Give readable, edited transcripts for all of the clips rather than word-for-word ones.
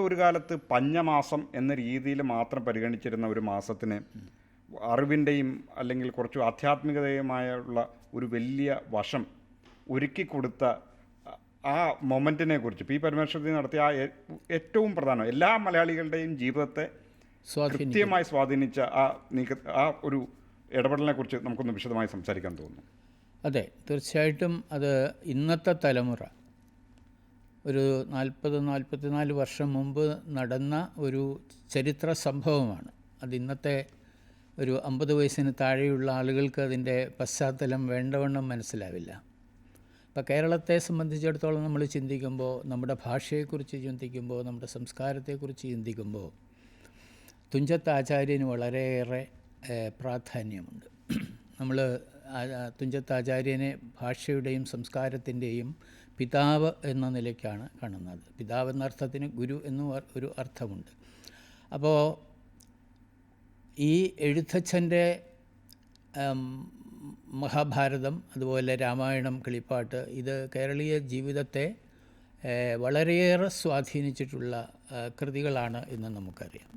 ഒരു കാലത്ത് പഞ്ഞമാസം എന്ന രീതിയിൽ മാത്രം പരിഗണിച്ചിരുന്ന ഒരു മാസത്തിന് അറിവിൻ്റെയും അല്ലെങ്കിൽ കുറച്ച് ആധ്യാത്മികതയുമായുള്ള ഒരു വലിയ വശം ഒരുക്കി കൊടുത്ത ആ മൊമെൻറ്റിനെ കുറിച്ച് പി പരമേശ്വരൻ നടത്തിയ ഏറ്റവും പ്രധാനം എല്ലാ മലയാളികളുടെയും ജീവിതത്തെ കൃത്യമായി സ്വാധീനിച്ച ആ ഒരു ഇടപെടലിനെ കുറിച്ച് നമുക്കൊന്ന് വിശദമായി സംസാരിക്കാൻ തോന്നുന്നു. അതെ, തീർച്ചയായിട്ടും അത് ഇന്നത്തെ തലമുറ ഒരു 40-44 വർഷം മുമ്പ് നടന്ന ഒരു ചരിത്ര സംഭവമാണ്. അത് ഇന്നത്തെ ഒരു 50 വയസ്സിന് താഴെയുള്ള ആളുകൾക്ക് അതിൻ്റെ പശ്ചാത്തലം വേണ്ടവണ്ണം മനസ്സിലാവില്ല. ഇപ്പോൾ കേരളത്തെ സംബന്ധിച്ചിടത്തോളം നമ്മൾ ചിന്തിക്കുമ്പോൾ, നമ്മുടെ ഭാഷയെക്കുറിച്ച് ചിന്തിക്കുമ്പോൾ, നമ്മുടെ സംസ്കാരത്തെക്കുറിച്ച് ചിന്തിക്കുമ്പോൾ തുഞ്ചത്ത് ആചാര്യന് വളരെയേറെ പ്രാധാന്യമുണ്ട്. നമ്മൾ തുഞ്ചത്ത് ആചാര്യനെ ഭാഷയുടെയും സംസ്കാരത്തിൻ്റെയും പിതാവ് എന്ന നിലയ്ക്കാണ് കാണുന്നത്. പിതാവ് എന്ന അർത്ഥത്തിന് ഗുരു എന്നും ഒരു അർത്ഥമുണ്ട്. അപ്പോൾ ഈ എഴുത്തച്ഛൻ്റെ മഹാഭാരതം, അതുപോലെ രാമായണം, കിളിപ്പാട്ട്, ഇത് കേരളീയ ജീവിതത്തെ വളരെയേറെ സ്വാധീനിച്ചിട്ടുള്ള കൃതികളാണ് എന്ന് നമുക്കറിയാം.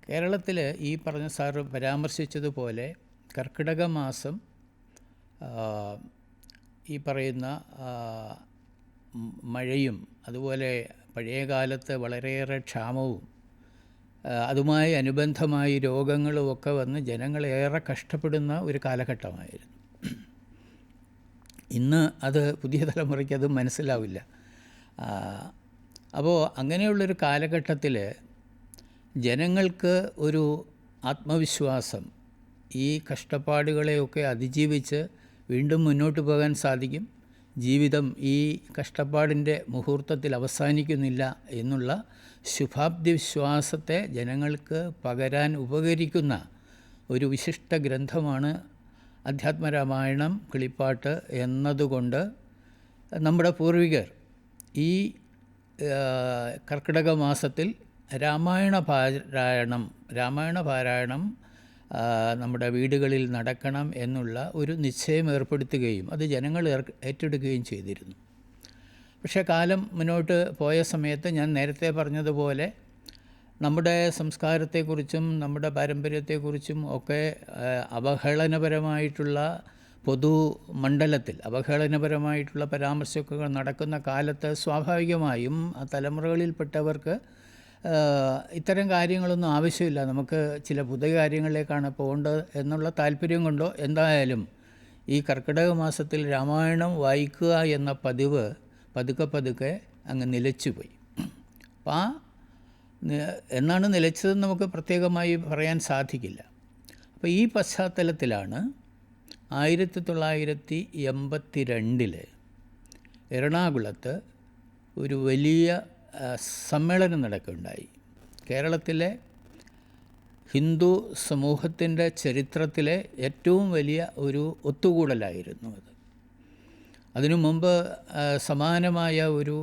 കേരളത്തിൽ ഈ പറഞ്ഞ സാറ് പരാമർശിച്ചതുപോലെ കർക്കിടക മാസം ഈ പറയുന്ന മഴയും അതുപോലെ പഴയകാലത്ത് വളരെയേറെ ക്ഷാമവും അതുമായി അനുബന്ധമായി രോഗങ്ങളുമൊക്കെ വന്ന് ജനങ്ങളേറെ കഷ്ടപ്പെടുന്ന ഒരു കാലഘട്ടമായിരുന്നു. ഇന്ന് അത് പുതിയ തലമുറയ്ക്ക് അത് മനസ്സിലാവില്ല. അപ്പോൾ അങ്ങനെയുള്ളൊരു കാലഘട്ടത്തിൽ ജനങ്ങൾക്ക് ഒരു ആത്മവിശ്വാസം, ഈ കഷ്ടപ്പാടുകളെയൊക്കെ അതിജീവിച്ച് വീണ്ടും മുന്നോട്ട് പോകാൻ സാധിക്കും, ജീവിതം ഈ കഷ്ടപ്പാടിൻ്റെ മുഹൂർത്തത്തിൽ അവസാനിക്കുന്നില്ല എന്നുള്ള ശുഭാപ്തി വിശ്വാസത്തെ ജനങ്ങൾക്ക് പകരാൻ ഉപകരിക്കുന്ന ഒരു വിശിഷ്ട ഗ്രന്ഥമാണ് അധ്യാത്മരാമായണം, കിളിപ്പാട്ട് എന്നതുകൊണ്ട് നമ്മുടെ പൂർവികർ ഈ കർക്കിടക മാസത്തിൽ രാമായണ പാരായണം നമ്മുടെ വീടുകളിൽ നടക്കണം എന്നുള്ള ഒരു നിശ്ചയം ഏർപ്പെടുത്തുകയും അത് ജനങ്ങൾ ഏറ്റെടുക്കുകയും ചെയ്തിരുന്നു. പക്ഷേ കാലം മുന്നോട്ട് പോയ സമയത്ത് ഞാൻ നേരത്തെ പറഞ്ഞതുപോലെ നമ്മുടെ സംസ്കാരത്തെക്കുറിച്ചും നമ്മുടെ പാരമ്പര്യത്തെക്കുറിച്ചും ഒക്കെ അവഹേളനപരമായിട്ടുള്ള പൊതുമണ്ഡലത്തിൽ അവഹേളനപരമായിട്ടുള്ള പരാമർശങ്ങൾ നടക്കുന്ന കാലത്ത് സ്വാഭാവികമായും ആ തലമുറകളിൽപ്പെട്ടവർക്ക് ഇത്തരം കാര്യങ്ങളൊന്നും ആവശ്യമില്ല, നമുക്ക് ചില പുതിയ കാര്യങ്ങളിലേക്കാണ് പോകേണ്ടത് എന്നുള്ള താല്പര്യം കൊണ്ടോ എന്തായാലും ഈ കർക്കിടക മാസത്തിൽ രാമായണം വായിക്കുക എന്ന പതിവ് പതുക്കെ അങ്ങ് നിലച്ചുപോയി. അപ്പോൾ എന്നാണ് നിലച്ചതെന്ന് നമുക്ക് പ്രത്യേകമായി പറയാൻ സാധിക്കില്ല. അപ്പോൾ ഈ പശ്ചാത്തലത്തിലാണ് 1982 എറണാകുളത്ത് ഒരു വലിയ സമ്മേളനം നടക്കുകയുണ്ടായി. കേരളത്തിലെ ഹിന്ദു സമൂഹത്തിൻ്റെ ചരിത്രത്തിലെ ഏറ്റവും വലിയ ഒരു ഒത്തുകൂടലായിരുന്നു അത്. അതിനു മുമ്പ് സമാനമായ ഒരു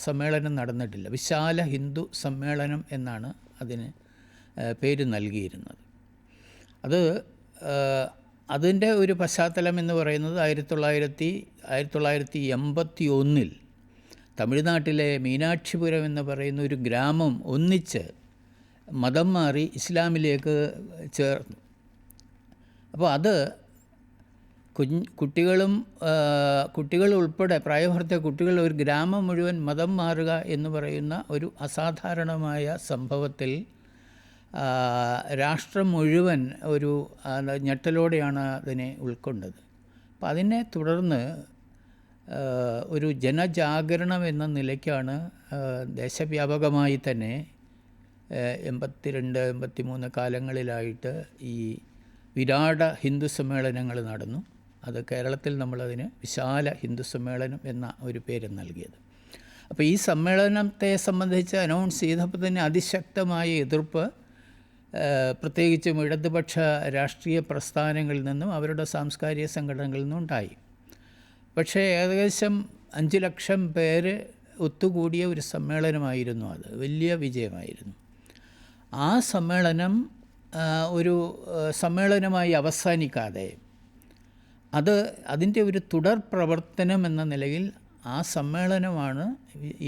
സമ്മേളനം നടന്നിട്ടില്ല. വിശാല ഹിന്ദു സമ്മേളനം എന്നാണ് അതിന് പേര് നൽകിയിരുന്നത്. അതിൻ്റെ ഒരു പശ്ചാത്തലം എന്ന് പറയുന്നത് 1981 തമിഴ്നാട്ടിലെ മീനാക്ഷിപുരം എന്ന് പറയുന്ന ഒരു ഗ്രാമം ഒന്നിച്ച് മതം മാറി ഇസ്ലാമിലേക്ക് ചേർന്നു. അപ്പോൾ അത് കുട്ടികൾ ഉൾപ്പെടെ പ്രായപൂർത്തിയായ കുട്ടികൾ, ഒരു ഗ്രാമം മുഴുവൻ മതം മാറുക എന്ന് പറയുന്ന ഒരു അസാധാരണമായ സംഭവത്തിൽ രാഷ്ട്രം മുഴുവൻ ഒരു ഞെട്ടലോടെയാണ് അതിനെ ഉൾക്കൊണ്ടത്. അപ്പോൾ അതിനെ തുടർന്ന് ഒരു ജനജാഗരണം എന്ന നിലയ്ക്കാണ് ദേശവ്യാപകമായി തന്നെ 82-83 കാലങ്ങളിലായിട്ട് ഈ വിരാട ഹിന്ദു സമ്മേളനങ്ങൾ നടന്നു. അത് കേരളത്തിൽ നമ്മളതിന് വിശാല ഹിന്ദു സമ്മേളനം എന്ന ഒരു പേര് നൽകിയത്. അപ്പോൾ ഈ സമ്മേളനത്തെ സംബന്ധിച്ച് അനൗൺസ് ചെയ്തപ്പോൾ തന്നെ അതിശക്തമായ എതിർപ്പ് പ്രത്യേകിച്ചും ഇടതുപക്ഷ രാഷ്ട്രീയ പ്രസ്ഥാനങ്ങളിൽ നിന്നും അവരുടെ സാംസ്കാരിക സംഘടനകളിൽ നിന്നും ഉണ്ടായി. പക്ഷേ ഏകദേശം 5 ലക്ഷം പേര് ഒത്തുകൂടിയ ഒരു സമ്മേളനമായിരുന്നു. അത് വലിയ വിജയമായിരുന്നു. ആ സമ്മേളനം ഒരു സമ്മേളനമായി അവസാനിക്കാതെ അതിൻ്റെ ഒരു തുടർ പ്രവർത്തനം എന്ന നിലയിൽ ആ സമ്മേളനമാണ്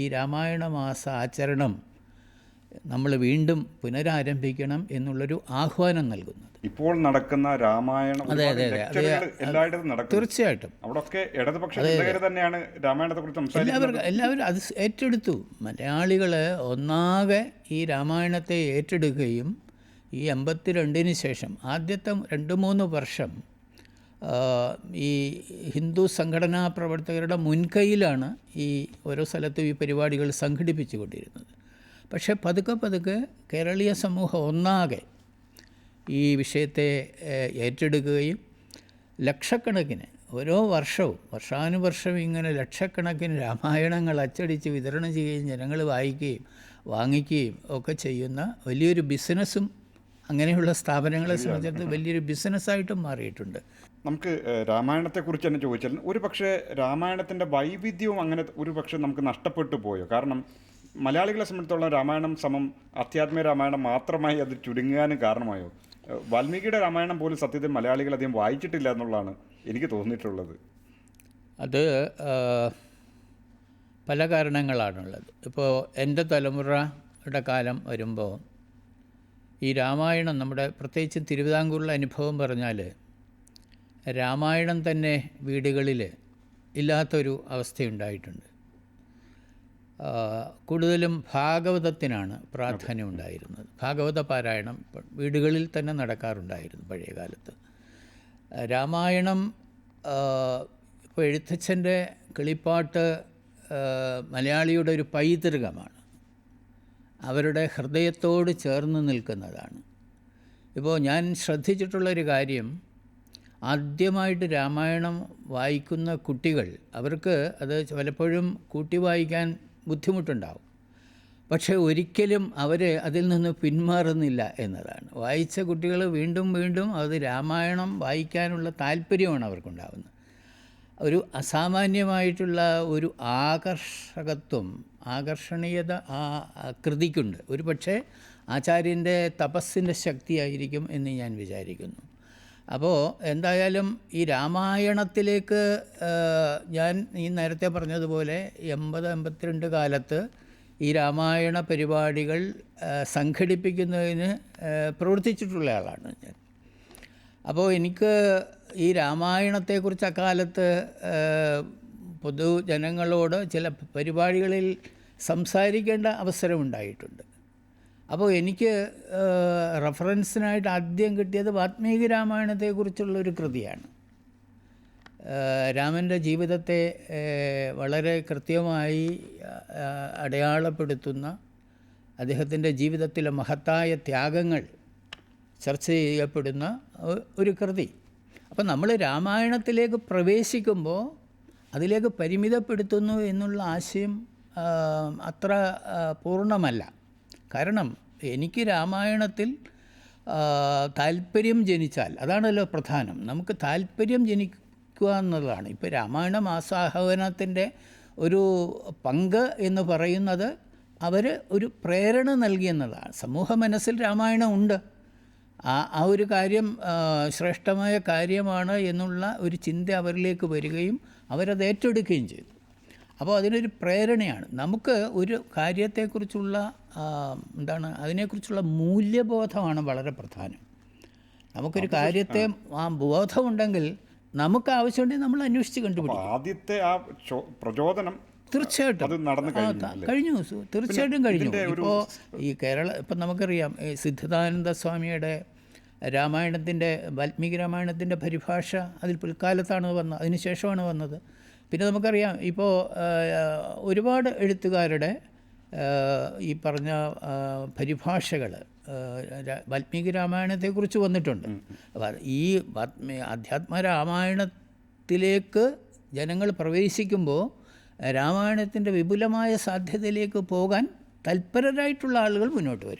ഈ രാമായണ മാസ ആചരണം നമ്മൾ വീണ്ടും പുനരാരംഭിക്കണം എന്നുള്ളൊരു ആഹ്വാനം നൽകുന്നത്. ഇപ്പോൾ നടക്കുന്ന രാമായണ ലെക്ചറുകൾ എല്ലായിടത്തും നടക്കും. തീർച്ചയായിട്ടും അവിടെയൊക്കെ ഇടതുപക്ഷ ചിന്തകർ തന്നെയാണ് രാമായണത്തെക്കുറിച്ച് സംസാരിക്കുന്നത്. എല്ലാവരും അത് ഏറ്റെടുത്തു. മലയാളികൾ ഒന്നാകെ ഈ രാമായണത്തെ ഏറ്റെടുക്കുകയും ഈ 82-ന് ശേഷം ആദ്യത്തെ 2-3 വർഷം ഈ ഹിന്ദു സംഘടനാ പ്രവർത്തകരുടെ മുൻകൈയിലാണ് ഈ ഓരോ സ്ഥലത്തും ഈ പരിപാടികൾ സംഘടിപ്പിച്ചു കൊണ്ടിരുന്നത്. പക്ഷേ പതുക്കെ പതുക്കെ കേരളീയ സമൂഹം ഒന്നാകെ ഈ വിഷയത്തെ ഏറ്റെടുക്കുകയും ലക്ഷക്കണക്കിന് ഓരോ വർഷവും വർഷാനുവർഷം ഇങ്ങനെ ലക്ഷക്കണക്കിന് രാമായണങ്ങൾ അച്ചടിച്ച് വിതരണം ചെയ്യുകയും ജനങ്ങൾ വായിക്കുകയും വാങ്ങിക്കുകയും ഒക്കെ ചെയ്യുന്ന വലിയൊരു ബിസിനസ്സും അങ്ങനെയുള്ള സ്ഥാപനങ്ങളെ സംബന്ധിച്ചിടത്ത് വലിയൊരു ബിസിനസ്സായിട്ടും മാറിയിട്ടുണ്ട്. നമുക്ക് രാമായണത്തെക്കുറിച്ച് തന്നെ ചോദിച്ചാൽ ഒരു പക്ഷേ രാമായണത്തിൻ്റെ വൈവിധ്യവും അങ്ങനെ ഒരു പക്ഷേ നമുക്ക് നഷ്ടപ്പെട്ടു പോയോ? കാരണം മലയാളികളെ സംബന്ധിച്ചിടത്തോളം രാമായണം സമം അധ്യാത്മിക രാമായണം മാത്രമായി അത് ചുരുങ്ങാനും കാരണമായോ? വാൽമീകിയുടെ രാമായണം പോലും സത്യത്തിൽ മലയാളികൾ അധികം വായിച്ചിട്ടില്ല എന്നുള്ളതാണ് എനിക്ക് തോന്നിയിട്ടുള്ളത്. അത് പല കാരണങ്ങളാണുള്ളത്. ഇപ്പോൾ എൻ്റെ തലമുറയുടെ കാലം വരുമ്പോൾ ഈ രാമായണം നമ്മുടെ പ്രത്യേകിച്ച് തിരുവിതാംകൂറിലെ അനുഭവം പറഞ്ഞാൽ രാമായണം തന്നെ വീടുകളിൽ ഇല്ലാത്തൊരു അവസ്ഥയുണ്ടായിട്ടുണ്ട്. കൂടുതലും ഭാഗവതത്തിനാണ് പ്രാധാന്യം ഉണ്ടായിരുന്നത്. ഭാഗവത പാരായണം വീടുകളിൽ തന്നെ നടക്കാറുണ്ടായിരുന്നു പഴയ കാലത്ത്. രാമായണം ഇപ്പോൾ എഴുത്തച്ഛൻ്റെ കിളിപ്പാട്ട് മലയാളിയുടെ ഒരു പൈതൃകമാണ്, അവരുടെ ഹൃദയത്തോട് ചേർന്ന് നിൽക്കുന്നതാണ്. ഇപ്പോൾ ഞാൻ ശ്രദ്ധിച്ചിട്ടുള്ളൊരു കാര്യം, ആദ്യമായിട്ട് രാമായണം വായിക്കുന്ന കുട്ടികൾ അവർക്ക് അത് പലപ്പോഴും കൂട്ടി വായിക്കാൻ ബുദ്ധിമുട്ടുണ്ടാവും, പക്ഷേ ഒരിക്കലും അവർ അതിൽ നിന്ന് പിന്മാറുന്നില്ല എന്നതാണ്. വായിച്ച കുട്ടികൾ വീണ്ടും വീണ്ടും അത് രാമായണം വായിക്കാനുള്ള താല്പര്യമാണ് അവർക്കുണ്ടാകുന്നത്. ഒരു അസാമാന്യമായിട്ടുള്ള ഒരു ആകർഷണീയത ആ കൃതിക്കുണ്ട്. ഒരു പക്ഷേ ആചാര്യൻ്റെ തപസ്സിൻ്റെ ശക്തിയായിരിക്കും എന്ന് ഞാൻ വിചാരിക്കുന്നു. അപ്പോൾ എന്തായാലും ഈ രാമായണത്തിലേക്ക് ഞാൻ ഈ നേരത്തെ പറഞ്ഞതുപോലെ 80-82 കാലത്ത് ഈ രാമായണ പരിപാടികൾ സംഘടിപ്പിക്കുന്നതിന് പ്രവർത്തിച്ചിട്ടുള്ള ആളാണ് ഞാൻ. അപ്പോൾ എനിക്ക് ഈ രാമായണത്തെക്കുറിച്ച് അക്കാലത്ത് പൊതുജനങ്ങളോട് ചില പരിപാടികളിൽ സംസാരിക്കേണ്ട അവസരമുണ്ടായിട്ടുണ്ട്. അപ്പോൾ എനിക്ക് റെഫറൻസിനായിട്ട് ആദ്യം കിട്ടിയത് വാൽമീകി രാമായണത്തെക്കുറിച്ചുള്ളൊരു കൃതിയാണ്. രാമൻ്റെ ജീവിതത്തെ വളരെ കൃത്യമായി അടയാളപ്പെടുത്തുന്ന, അദ്ദേഹത്തിൻ്റെ ജീവിതത്തിലെ മഹത്തായ ത്യാഗങ്ങൾ ചർച്ച ചെയ്യപ്പെടുന്ന ഒരു കൃതി. അപ്പോൾ നമ്മൾ രാമായണത്തിലേക്ക് പ്രവേശിക്കുമ്പോൾ അതിലേക്ക് പരിമിതപ്പെടുത്തുന്നു എന്നുള്ള ആശയം അത്ര പൂർണ്ണമല്ല. കാരണം എനിക്ക് രാമായണത്തിൽ താല്പര്യം ജനിച്ചാൽ അതാണല്ലോ പ്രധാനം. നമുക്ക് താല്പര്യം ജനിക്കുക എന്നുള്ളതാണ്. ഇപ്പോൾ രാമായണ മാസാഹ്വാനത്തിൻ്റെ ഒരു പങ്ക് എന്ന് പറയുന്നത് അവർ ഒരു പ്രേരണ നൽകിയെന്നതാണ്. സമൂഹ മനസ്സിൽ രാമായണം ഉണ്ട്, ആ ഒരു കാര്യം ശ്രേഷ്ഠമായ കാര്യമാണ് എന്നുള്ള ഒരു ചിന്ത അവരിലേക്ക് വരികയും അവരത് ഏറ്റെടുക്കുകയും ചെയ്തു. അപ്പോൾ അതിനൊരു പ്രേരണയാണ്. നമുക്ക് ഒരു കാര്യത്തെക്കുറിച്ചുള്ള അതിനെക്കുറിച്ചുള്ള മൂല്യബോധമാണ് വളരെ പ്രധാനം. നമുക്കൊരു കാര്യത്തെ ആ ബോധമുണ്ടെങ്കിൽ നമുക്ക് ആവശ്യമുണ്ടെങ്കിൽ നമ്മൾ അന്വേഷിച്ച് കണ്ടുപിടിക്കും. ആദ്യത്തെ ആ പ്രചോദനം തീർച്ചയായിട്ടും കഴിഞ്ഞു, തീർച്ചയായിട്ടും കഴിഞ്ഞു. ഇപ്പോൾ ഈ ഇപ്പം നമുക്കറിയാം സിദ്ധാനന്ദ സ്വാമിയുടെ രാമായണത്തിൻ്റെ വാൽമീകി രാമായണത്തിൻ്റെ പരിഭാഷ അതിൽ പിൽക്കാലത്താണ് വന്നത്, അതിനുശേഷമാണ് വന്നത്. പിന്നെ നമുക്കറിയാം ഇപ്പോൾ ഒരുപാട് എഴുത്തുകാരുടെ ഈ പറഞ്ഞ പരിഭാഷകൾ വാൽമീകി രാമായണത്തെക്കുറിച്ച് വന്നിട്ടുണ്ട്. ഈ അധ്യാത്മ രാമായണത്തിലേക്ക് ജനങ്ങൾ പ്രവേശിക്കുമ്പോൾ രാമായണത്തിൻ്റെ വിപുലമായ സാധ്യതയിലേക്ക് പോകാൻ തൽപരരായിട്ടുള്ള ആളുകൾ മുന്നോട്ട് വരും.